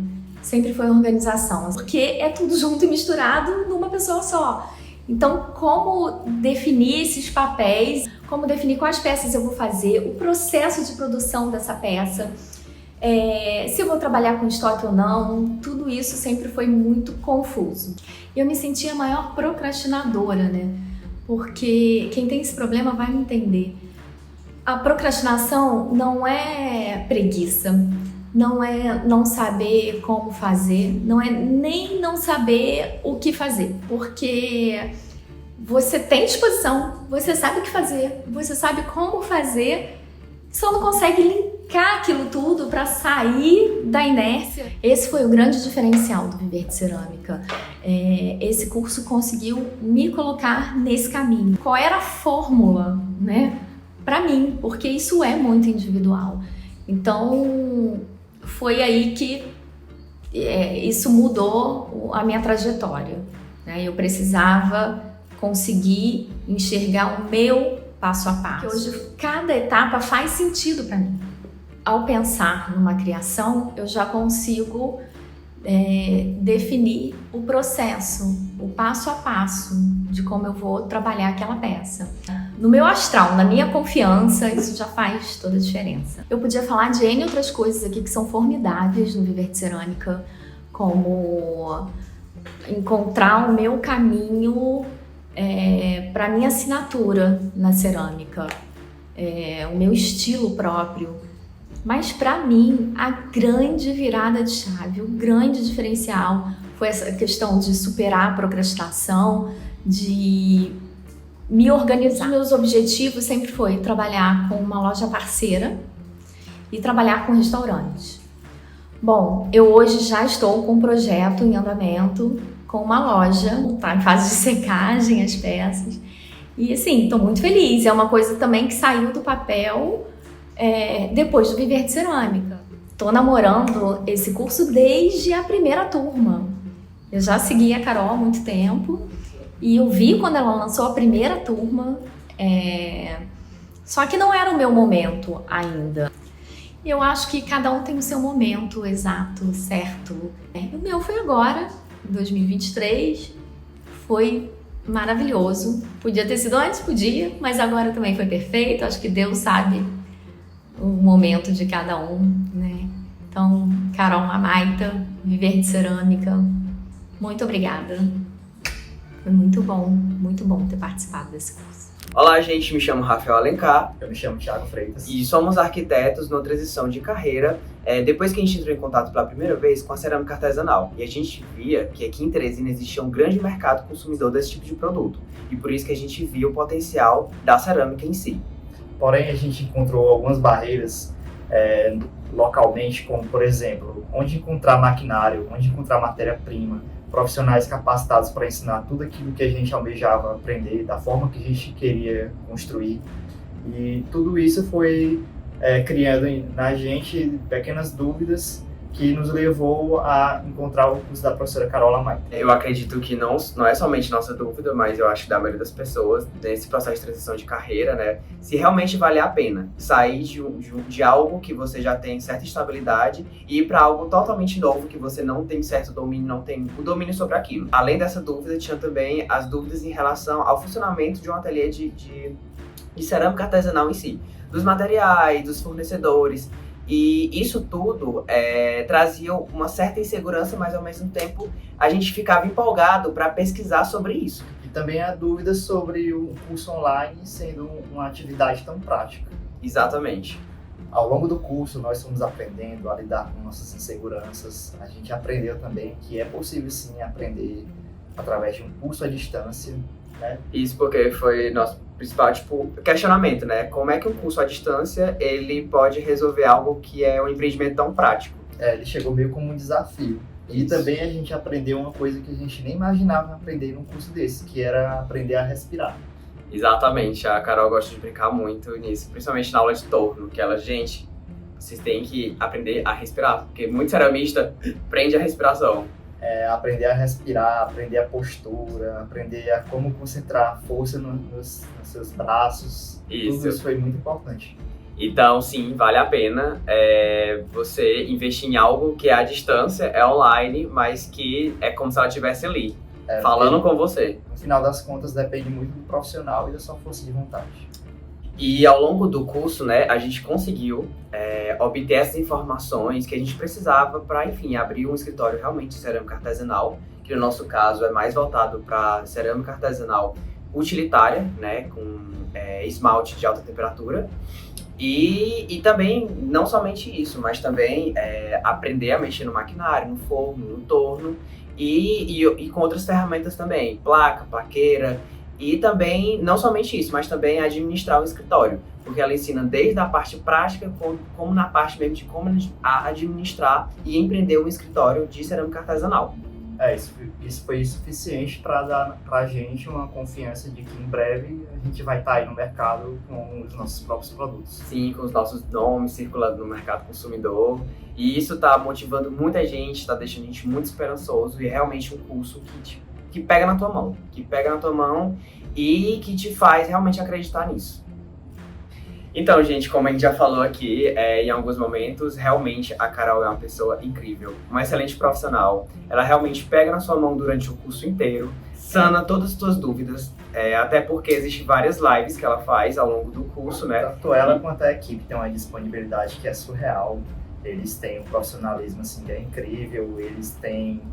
sempre foi a organização, porque é tudo junto e misturado numa pessoa só. Então, como definir esses papéis, como definir quais peças eu vou fazer, o processo de produção dessa peça, se eu vou trabalhar com estoque ou não, tudo isso sempre foi muito confuso. Eu me sentia a maior procrastinadora, né? Porque quem tem esse problema vai me entender. A procrastinação não é preguiça, não é não saber como fazer, não é nem não saber o que fazer, porque você tem disposição, você sabe o que fazer, você sabe como fazer, só não consegue linkar aquilo tudo para sair da inércia. Esse foi o grande diferencial do Viver de Cerâmica. Esse curso conseguiu me colocar nesse caminho. Qual era a fórmula, né, para mim? Porque isso é muito individual. Então, foi aí que isso mudou a minha trajetória, né? Eu precisava conseguir enxergar o meu passo a passo. Porque hoje, cada etapa faz sentido para mim. Ao pensar numa criação, eu já consigo definir o processo, o passo a passo de como eu vou trabalhar aquela peça. No meu astral, na minha confiança, isso já faz toda a diferença. Eu podia falar de N outras coisas aqui que são formidáveis no Viver de Cerâmica, como encontrar o meu caminho para minha assinatura na cerâmica. o meu estilo próprio. Mas para mim, a grande virada de chave, o grande diferencial foi essa questão de superar a procrastinação, de me organizar. Meus objetivos sempre foi trabalhar com uma loja parceira e trabalhar com restaurantes. Bom, eu hoje já estou com um projeto em andamento com uma loja, está em fase de secagem as peças. E assim, estou muito feliz. É uma coisa também que saiu do papel depois do Viver de Cerâmica. Estou namorando esse curso desde a primeira turma. Eu já segui a Carol há muito tempo e eu vi quando ela lançou a primeira turma, só que não era o meu momento ainda. Eu acho que cada um tem o seu momento exato, certo. O meu foi agora, em 2023, foi maravilhoso. Podia ter sido antes, podia, mas agora também foi perfeito. Acho que Deus sabe o momento de cada um, né? Então, Carol Mamaita, Viver de Cerâmica, muito obrigada. Foi muito bom ter participado desse curso. Olá, gente, me chamo Rafael Alencar. Eu me chamo Thiago Freitas. E somos arquitetos na transição de carreira, depois que a gente entrou em contato pela primeira vez com a cerâmica artesanal. E a gente via que aqui em Teresina existia um grande mercado consumidor desse tipo de produto. E por isso que a gente via o potencial da cerâmica em si. Porém, a gente encontrou algumas barreiras localmente, como, por exemplo, onde encontrar maquinário, onde encontrar matéria-prima, profissionais capacitados para ensinar tudo aquilo que a gente almejava aprender, da forma que a gente queria construir. E tudo isso foi criando na gente pequenas dúvidas que nos levou a encontrar o curso da professora Carola Maita. Eu acredito que não é somente nossa dúvida, mas eu acho que da maioria das pessoas, nesse processo de transição de carreira, né, se realmente vale a pena sair de algo que você já tem certa estabilidade e ir para algo totalmente novo que você não tem certo domínio, não tem o domínio sobre aquilo. Além dessa dúvida, tinha também as dúvidas em relação ao funcionamento de um ateliê de cerâmica artesanal em si, dos materiais, dos fornecedores. E isso tudo trazia uma certa insegurança, mas ao mesmo tempo a gente ficava empolgado para pesquisar sobre isso. E também há dúvidas sobre o curso online sendo uma atividade tão prática. Exatamente. Ao longo do curso, nós fomos aprendendo a lidar com nossas inseguranças. A gente aprendeu também que é possível sim aprender através de um curso à distância, né? Isso porque foi nosso principal questionamento, né? Como é que um curso à distância ele pode resolver algo que é um empreendimento tão prático? Ele chegou meio como um desafio. E também a gente aprendeu uma coisa que a gente nem imaginava aprender num curso desse, que era aprender a respirar. Exatamente, a Carol gosta de brincar muito nisso, principalmente na aula de torno, que ela, gente, vocês têm que aprender a respirar, porque muito ceramista prende a respiração. Aprender a respirar, aprender a postura, aprender a como concentrar força nos seus braços. Isso. Tudo isso foi muito importante. Então, sim, vale a pena você investir em algo que é à distância, é online, mas que é como se ela estivesse ali, falando com você. No final das contas, depende muito do profissional e da sua força de vontade. E ao longo do curso, né, a gente conseguiu obter essas informações que a gente precisava para, enfim, abrir um escritório realmente de cerâmica artesanal, que no nosso caso é mais voltado para cerâmica artesanal utilitária, né, com esmalte de alta temperatura. E também, não somente isso, mas também aprender a mexer no maquinário, no forno, no torno e com outras ferramentas também, placa, plaqueira. E também, não somente isso, mas também administrar o escritório, porque ela ensina desde a parte prática, como na parte mesmo de como administrar e empreender um escritório de cerâmica artesanal. Isso foi suficiente para dar para a gente uma confiança de que em breve a gente vai estar aí no mercado com os nossos próprios produtos. Sim, com os nossos nomes circulando no mercado consumidor. E isso está motivando muita gente, está deixando a gente muito esperançoso e é realmente um curso que pega na tua mão. E que te faz realmente acreditar nisso. Então, gente, como a gente já falou aqui em alguns momentos, realmente a Carol é uma pessoa incrível, uma excelente profissional. Ela realmente pega na sua mão durante o curso inteiro, sana todas as suas dúvidas, até porque existem várias lives que ela faz ao longo do curso, né? Tanto ela quanto a equipe tem uma disponibilidade que é surreal. Eles têm um profissionalismo assim, que é incrível, eles têm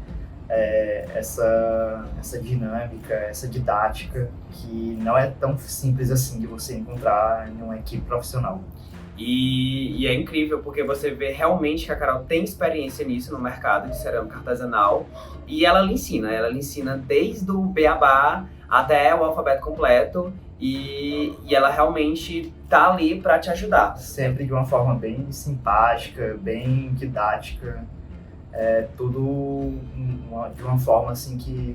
essa dinâmica, essa didática que não é tão simples assim de você encontrar em uma equipe profissional. E é incrível porque você vê realmente que a Carol tem experiência nisso no mercado de cerâmica artesanal e ela lhe ensina desde o beabá até o alfabeto completo e ela realmente tá ali para te ajudar. Sempre de uma forma bem simpática, bem didática, tudo de uma forma assim que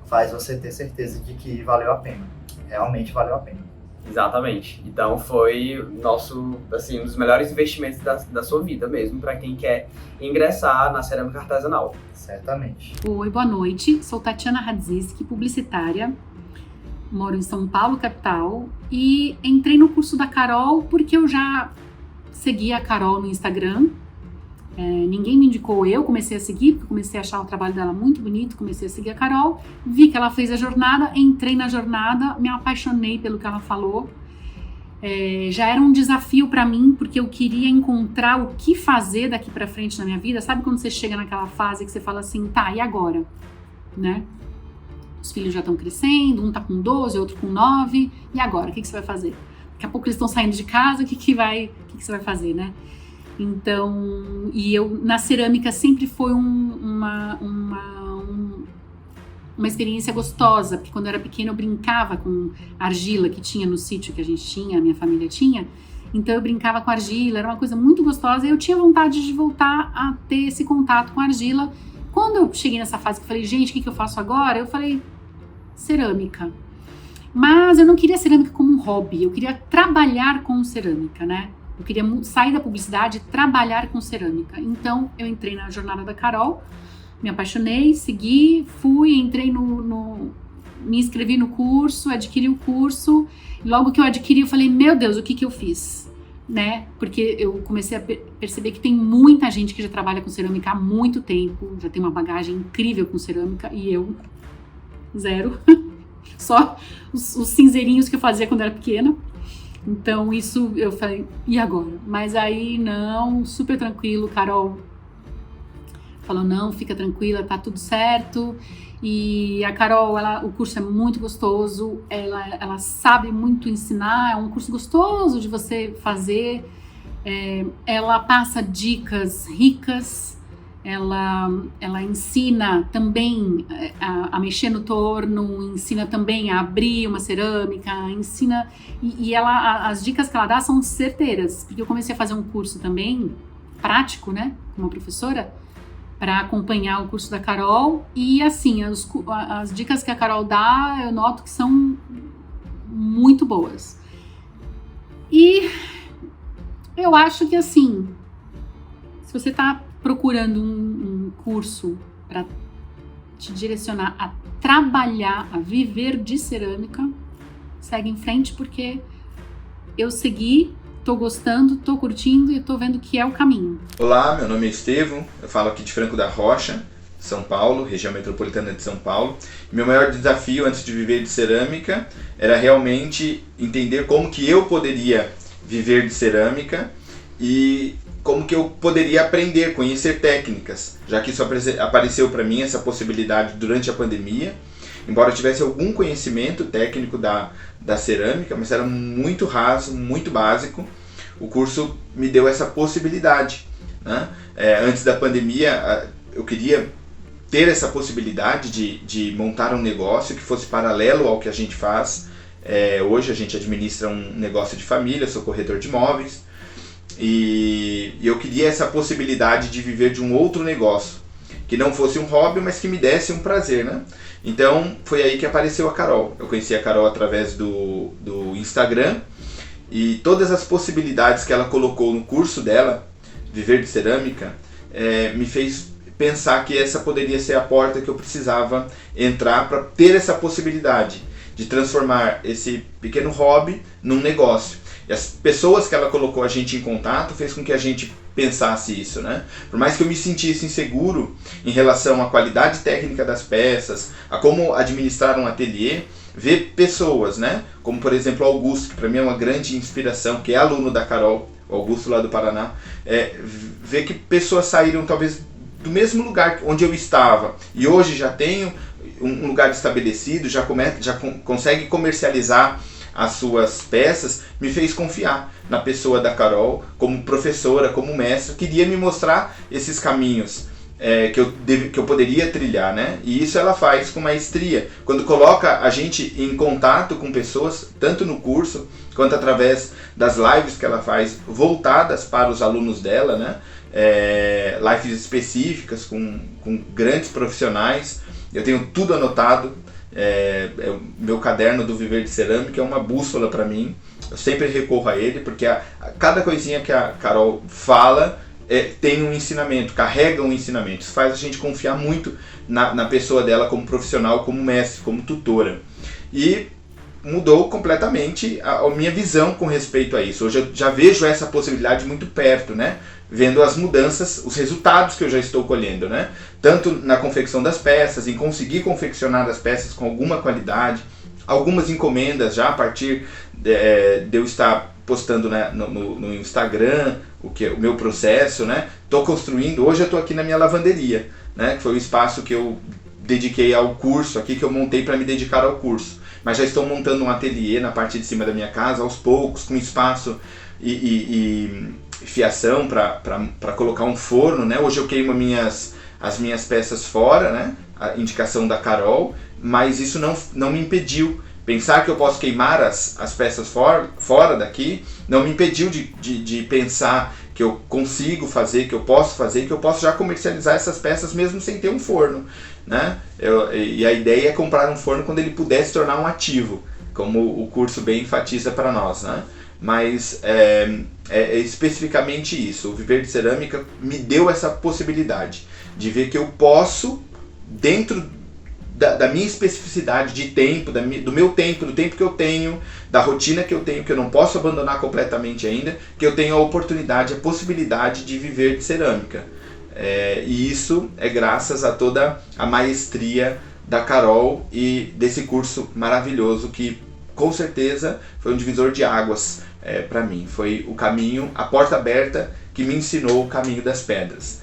faz você ter certeza de que valeu a pena, realmente valeu a pena. Exatamente. Então foi nosso, assim, um dos melhores investimentos da sua vida mesmo, para quem quer ingressar na cerâmica artesanal. Certamente. Oi, boa noite. Sou Tatiana Radziski, publicitária. Moro em São Paulo, capital. E entrei no curso da Carol porque eu já seguia a Carol no Instagram. Ninguém me indicou, eu comecei a seguir, porque comecei a achar o trabalho dela muito bonito, comecei a seguir a Carol, vi que ela fez a jornada, entrei na jornada, me apaixonei pelo que ela falou. Já era um desafio para mim, porque eu queria encontrar o que fazer daqui para frente na minha vida. Sabe quando você chega naquela fase que você fala assim, tá, e agora? Né? Os filhos já estão crescendo, um tá com 12, outro com 9, e agora? O que você vai fazer? Daqui a pouco eles estão saindo de casa, o que você vai fazer, né? Então, e eu na cerâmica sempre foi uma experiência gostosa, porque quando eu era pequena eu brincava com argila que tinha no sítio que a gente tinha, a minha família tinha, então eu brincava com argila, era uma coisa muito gostosa e eu tinha vontade de voltar a ter esse contato com argila. Quando eu cheguei nessa fase que eu falei, gente, o que eu faço agora? Eu falei, cerâmica. Mas eu não queria cerâmica como um hobby, eu queria trabalhar com cerâmica, né? Eu queria sair da publicidade e trabalhar com cerâmica. Então, eu entrei na jornada da Carol, me apaixonei, segui, entrei me inscrevi no curso, adquiri o curso. Logo que eu adquiri, eu falei, meu Deus, o que eu fiz? Né? Porque eu comecei a perceber que tem muita gente que já trabalha com cerâmica há muito tempo, já tem uma bagagem incrível com cerâmica, e eu, zero. Só os cinzeirinhos que eu fazia quando era pequena. Então isso eu falei, e agora? Mas aí não, super tranquilo, Carol falou, não, fica tranquila, tá tudo certo. E a Carol, o curso é muito gostoso, ela sabe muito ensinar, é um curso gostoso de você fazer, ela passa dicas ricas, ela ensina também a mexer no torno, ensina também a abrir uma cerâmica, ensina, e as dicas que ela dá são certeiras, porque eu comecei a fazer um curso também prático, né, com uma professora, para acompanhar o curso da Carol, e assim, as dicas que a Carol dá, eu noto que são muito boas. E eu acho que assim, se você está procurando um curso para te direcionar a trabalhar, a viver de cerâmica, segue em frente, porque eu segui, tô gostando, tô curtindo e tô vendo que é o caminho. Olá, meu nome é Estevão, eu falo aqui de Franco da Rocha, São Paulo, região metropolitana de São Paulo. Meu maior desafio antes de viver de cerâmica era realmente entender como que eu poderia viver de cerâmica e como que eu poderia aprender, conhecer técnicas, já que isso apareceu para mim, essa possibilidade durante a pandemia. Embora eu tivesse algum conhecimento técnico da cerâmica, mas era muito raso, muito básico, o curso me deu essa possibilidade, né? Antes da pandemia, eu queria ter essa possibilidade de montar um negócio que fosse paralelo ao que a gente faz. Hoje a gente administra um negócio de família, sou corretor de imóveis, e eu queria essa possibilidade de viver de um outro negócio, que não fosse um hobby, mas que me desse um prazer, né? Então foi aí que apareceu a Carol. Eu conheci a Carol através do Instagram, e todas as possibilidades que ela colocou no curso dela, Viver de Cerâmica, me fez pensar que essa poderia ser a porta que eu precisava entrar para ter essa possibilidade de transformar esse pequeno hobby num negócio. E as pessoas que ela colocou a gente em contato fez com que a gente pensasse isso, né? Por mais que eu me sentisse inseguro em relação à qualidade técnica das peças, a como administrar um ateliê, ver pessoas, né? Como por exemplo o Augusto, que para mim é uma grande inspiração, que é aluno da Carol, o Augusto lá do Paraná, ver que pessoas saíram talvez do mesmo lugar onde eu estava e hoje já tenho um lugar estabelecido, já consegue comercializar as suas peças, me fez confiar na pessoa da Carol como professora, como mestra, queria me mostrar esses caminhos que eu poderia trilhar, né? E isso ela faz com maestria, quando coloca a gente em contato com pessoas, tanto no curso, quanto através das lives que ela faz, voltadas para os alunos dela, né? Lives específicas, com grandes profissionais. Eu tenho tudo anotado, o meu caderno do Viver de Cerâmica é uma bússola para mim, eu sempre recorro a ele, porque cada coisinha que a Carol fala tem um ensinamento, carrega um ensinamento. Isso faz a gente confiar muito na pessoa dela como profissional, como mestre, como tutora. E mudou completamente a minha visão com respeito a isso. Hoje eu já vejo essa possibilidade muito perto, né? Vendo as mudanças, os resultados que eu já estou colhendo, né? Tanto na confecção das peças, em conseguir confeccionar as peças com alguma qualidade, algumas encomendas já a partir de eu estar postando, né, no Instagram o meu processo, né? Estou construindo, hoje eu estou aqui na minha lavanderia, né? Que foi o espaço que eu dediquei ao curso aqui, que eu montei para me dedicar ao curso. Mas já estou montando um ateliê na parte de cima da minha casa, aos poucos, com espaço e fiação para colocar um forno, né? Hoje eu queimo as minhas peças fora, né? A indicação da Carol, mas isso não me impediu. Pensar que eu posso queimar as peças fora daqui não me impediu de pensar que eu consigo fazer, que eu posso fazer, que eu posso já comercializar essas peças mesmo sem ter um forno, né? E a ideia é comprar um forno quando ele puder se tornar um ativo, como o curso bem enfatiza para nós, né? Mas é especificamente isso. O Viver de Cerâmica me deu essa possibilidade de ver que eu posso, dentro da minha especificidade de tempo, do meu tempo, do tempo que eu tenho, da rotina que eu tenho, que eu não posso abandonar completamente ainda, que eu tenho a oportunidade, a possibilidade de viver de cerâmica. E isso é graças a toda a maestria da Carol e desse curso maravilhoso que, com certeza, foi um divisor de águas para mim. Foi o caminho, a porta aberta que me ensinou o caminho das pedras.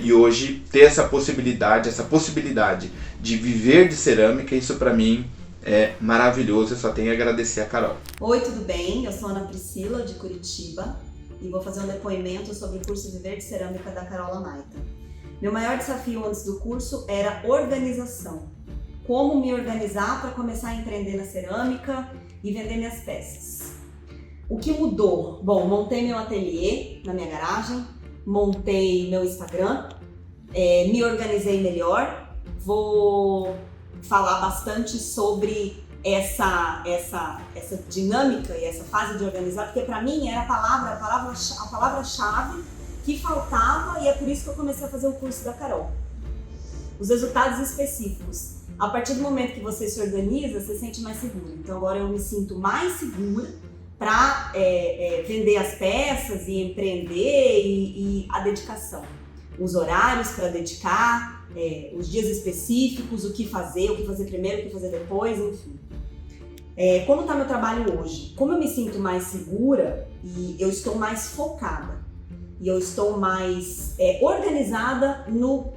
E hoje ter essa possibilidade de viver de cerâmica, isso para mim é maravilhoso. Eu só tenho a agradecer a Carol. Oi, tudo bem? Eu sou Ana Priscila, de Curitiba, e vou fazer um depoimento sobre o curso Viver de Cerâmica da Carol Lamaita. Meu maior desafio antes do curso era organização. Como me organizar para começar a empreender na cerâmica e vender minhas peças. O que mudou? Bom, montei meu ateliê na minha garagem, montei meu Instagram, me organizei melhor. Vou falar bastante sobre essa dinâmica e essa fase de organizar, porque para mim era a palavra-chave que faltava, e é por isso que eu comecei a fazer o curso da Carol. Os resultados específicos. A partir do momento que você se organiza, você se sente mais segura. Então agora eu me sinto mais segura para vender as peças e empreender e a dedicação. Os horários para dedicar, os dias específicos, o que fazer primeiro, o que fazer depois, enfim. Como está meu trabalho hoje? Como eu me sinto mais segura e eu estou mais focada e eu estou mais organizada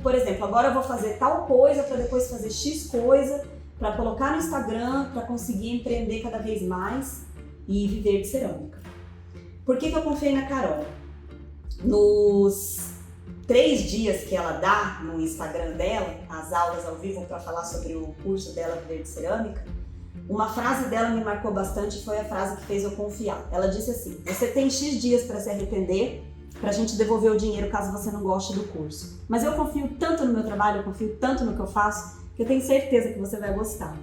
por exemplo, agora eu vou fazer tal coisa para depois fazer X coisa, para colocar no Instagram, para conseguir empreender cada vez mais e viver de cerâmica. Por que eu confiei na Carol? Nos 3 dias que ela dá no Instagram dela, as aulas ao vivo para falar sobre o curso dela Viver de Cerâmica, uma frase dela me marcou bastante, foi a frase que fez eu confiar. Ela disse assim: você tem X dias para se arrepender, para a gente devolver o dinheiro caso você não goste do curso. Mas eu confio tanto no meu trabalho, eu confio tanto no que eu faço, que eu tenho certeza que você vai gostar.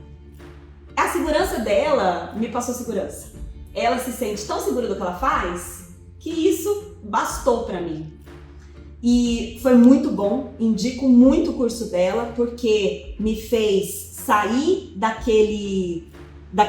A segurança dela me passou segurança. Ela se sente tão segura do que ela faz, que isso bastou para mim. E foi muito bom, indico muito o curso dela, porque me fez sair daquele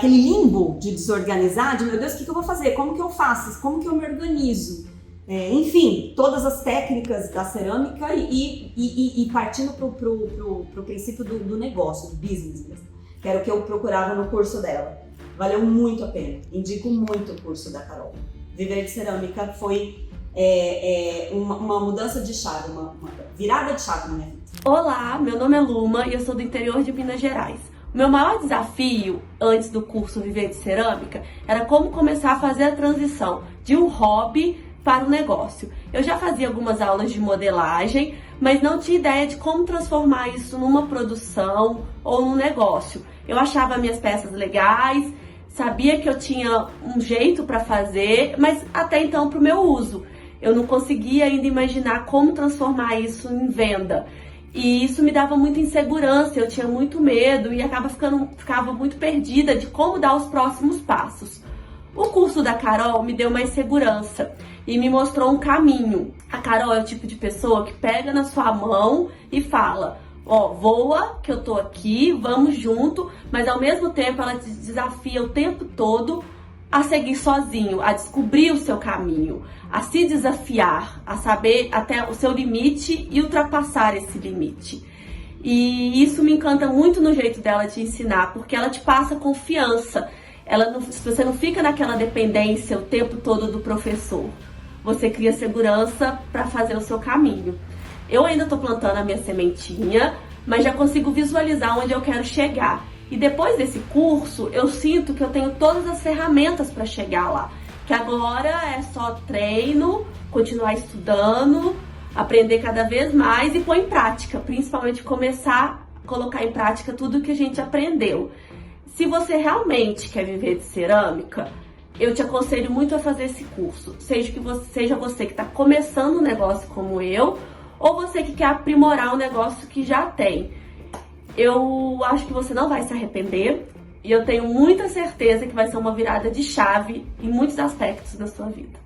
limbo de desorganizar, de meu Deus, o que eu vou fazer? Como que eu faço? Como que eu me organizo? Enfim, todas as técnicas da cerâmica e partindo pro princípio do negócio, do business mesmo, que era o que eu procurava no curso dela. Valeu muito a pena, indico muito o curso da Carol. Viver de Cerâmica foi uma mudança de chave, uma virada de chave na minha vida. Olá, meu nome é Luma e eu sou do interior de Minas Gerais. O meu maior desafio antes do curso Viver de Cerâmica era como começar a fazer a transição de um hobby para um negócio. Eu já fazia algumas aulas de modelagem, mas não tinha ideia de como transformar isso numa produção ou num negócio. Eu achava minhas peças legais, sabia que eu tinha um jeito para fazer, mas até então para o meu uso. Eu não conseguia ainda imaginar como transformar isso em venda. E isso me dava muita insegurança, eu tinha muito medo e ficava muito perdida de como dar os próximos passos. O curso da Carol me deu mais segurança e me mostrou um caminho. A Carol é o tipo de pessoa que pega na sua mão e fala: ó, voa, que eu tô aqui, vamos junto, mas ao mesmo tempo ela te desafia o tempo todo a seguir sozinho, a descobrir o seu caminho, a se desafiar, a saber até o seu limite e ultrapassar esse limite. E isso me encanta muito no jeito dela de ensinar, porque ela te passa confiança. Você não fica naquela dependência o tempo todo do professor. Você cria segurança para fazer o seu caminho. Eu ainda estou plantando a minha sementinha, mas já consigo visualizar onde eu quero chegar. E depois desse curso, eu sinto que eu tenho todas as ferramentas para chegar lá. Que agora é só treino, continuar estudando, aprender cada vez mais e pôr em prática. Principalmente começar a colocar em prática tudo que a gente aprendeu. Se você realmente quer viver de cerâmica, eu te aconselho muito a fazer esse curso. Seja você que está começando um negócio como eu, ou você que quer aprimorar um negócio que já tem. Eu acho que você não vai se arrepender e eu tenho muita certeza que vai ser uma virada de chave em muitos aspectos da sua vida.